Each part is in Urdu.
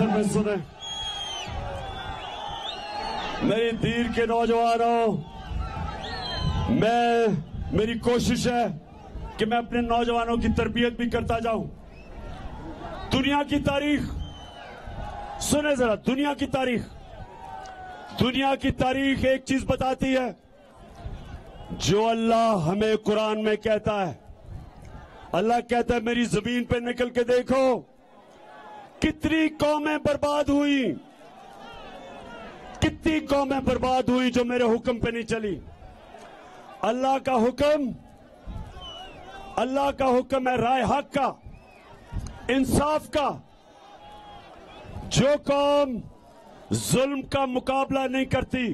محفل میں سنیں، میری دیر کے نوجوانوں، میری کوشش ہے کہ میں اپنے نوجوانوں کی تربیت بھی کرتا جاؤں۔ دنیا کی تاریخ سنیں ذرا، دنیا کی تاریخ ایک چیز بتاتی ہے، جو اللہ ہمیں قرآن میں کہتا ہے۔ اللہ کہتا ہے میری زمین پہ نکل کے دیکھو کتنی قومیں برباد ہوئی، کتنی قومیں برباد ہوئی جو میرے حکم پہ نہیں چلی۔ اللہ کا حکم ہے رائے حق کا، انصاف کا۔ جو قوم ظلم کا مقابلہ نہیں کرتی،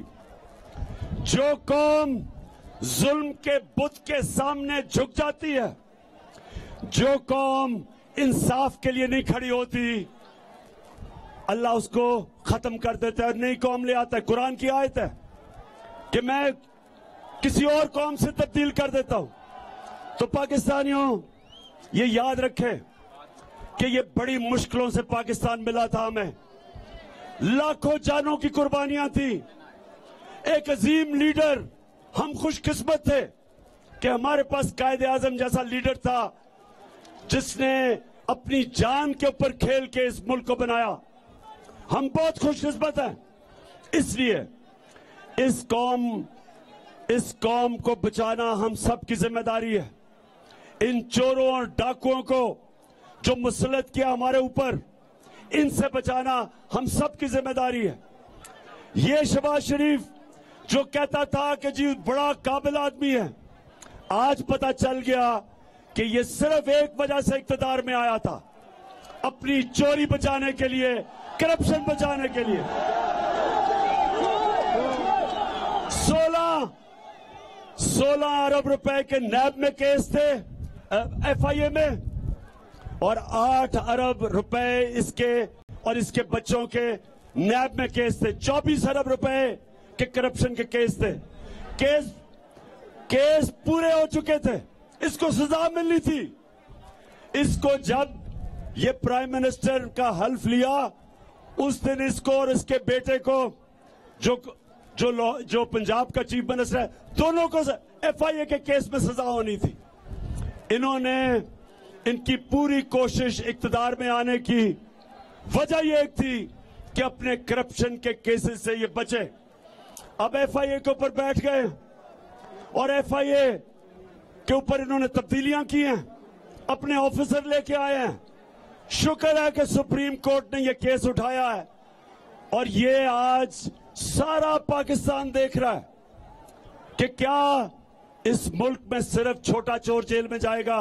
جو قوم ظلم کے بت کے سامنے جھک جاتی ہے، جو قوم انصاف کے لیے نہیں کھڑی ہوتی، اللہ اس کو ختم کر دیتا ہے، نئی قوم لے آتا ہے۔ قرآن کی آیت ہے کہ میں کسی اور قوم سے تبدیل کر دیتا ہوں۔ تو پاکستانیوں یہ یاد رکھیں کہ یہ بڑی مشکلوں سے پاکستان ملا تھا ہمیں، لاکھوں جانوں کی قربانیاں تھیں، ایک عظیم لیڈر۔ ہم خوش قسمت تھے کہ ہمارے پاس قائد اعظم جیسا لیڈر تھا جس نے اپنی جان کے اوپر کھیل کے اس ملک کو بنایا۔ ہم بہت خوش قسمت ہیں۔ اس لیے اس قوم کو بچانا ہم سب کی ذمہ داری ہے۔ ان چوروں اور ڈاکوؤں کو جو مسلط کیا ہمارے اوپر، ان سے بچانا ہم سب کی ذمہ داری ہے۔ یہ شہباز شریف جو کہتا تھا کہ جی بڑا قابل آدمی ہے، آج پتہ چل گیا کہ یہ صرف ایک وجہ سے اقتدار میں آیا تھا، اپنی چوری بچانے کے لیے، کرپشن بچانے کے لیے۔ 16 ارب روپے کے نیب میں کیس تھے، ایف آئی اے میں، اور 8 ارب روپے اس کے بچوں کے نیب میں کیس تھے۔ 24 ارب روپے کے کرپشن کے کیس تھے۔ کیس پورے ہو چکے تھے، اس کو سزا ملنی تھی۔ اس کو جب یہ پرائم منسٹر کا حلف لیا، اس دن اس کو اور اس کے بیٹے کو جو پنجاب کا چیف منسٹر ہے، دونوں کو ایف آئی اے کے کیس میں سزا ہونی تھی۔ ان کی پوری کوشش اقتدار میں آنے کی وجہ یہ ایک تھی کہ اپنے کرپشن کے کیسز سے یہ بچے۔ اب ایف آئی اے کے اوپر بیٹھ گئے اور ایف آئی اے کے اوپر انہوں نے تبدیلیاں کی ہیں، اپنے آفیسر لے کے آئے ہیں۔ شکر ہے کہ سپریم کورٹ نے یہ کیس اٹھایا ہے، اور یہ آج سارا پاکستان دیکھ رہا ہے کہ کیا اس ملک میں صرف چھوٹا چور جیل میں جائے گا،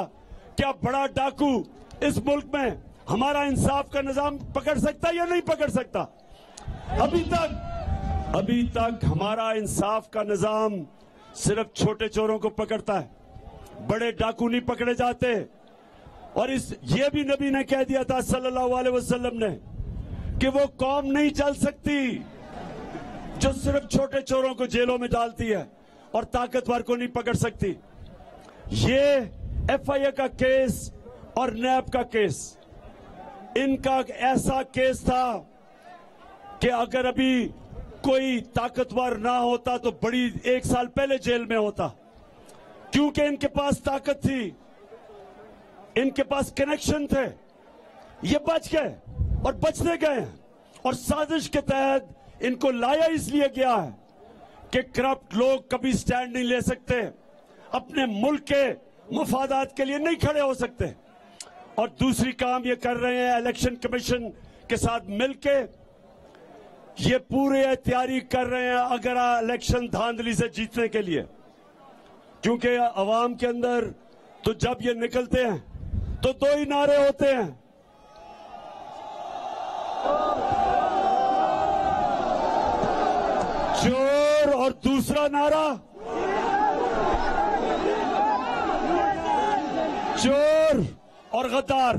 کیا بڑا ڈاکو اس ملک میں ہمارا انصاف کا نظام پکڑ سکتا یا نہیں پکڑ سکتا؟ ابھی تک ہمارا انصاف کا نظام صرف چھوٹے چوروں کو پکڑتا ہے، بڑے ڈاکو نہیں پکڑے جاتے۔ اور یہ بھی نبی نے کہہ دیا تھا صلی اللہ علیہ وسلم نے کہ وہ قوم نہیں چل سکتی جو صرف چھوٹے چوروں کو جیلوں میں ڈالتی ہے اور طاقتور کو نہیں پکڑ سکتی۔ یہ ایف آئی اے کا کیس اور نیب کا کیس، ان کا ایسا کیس تھا کہ اگر ابھی کوئی طاقتور نہ ہوتا تو بڑی 1 سال پہلے جیل میں ہوتا، کیونکہ ان کے پاس طاقت تھی، ان کے پاس کنیکشن تھے۔ یہ بچ گئے اور بچتے گئے، اور سازش کے تحت ان کو لایا اس لیے گیا ہے کہ کرپٹ لوگ کبھی سٹینڈ نہیں لے سکتے، اپنے ملک کے مفادات کے لیے نہیں کھڑے ہو سکتے۔ اور دوسری کام یہ کر رہے ہیں، الیکشن کمیشن کے ساتھ مل کے یہ پورے تیاری کر رہے ہیں اگر الیکشن دھاندلی سے جیتنے کے لیے، کیونکہ عوام کے اندر تو جب یہ نکلتے ہیں تو 2 ہی نعرے ہوتے ہیں، چور اور دوسرا نعرہ چور اور غدار۔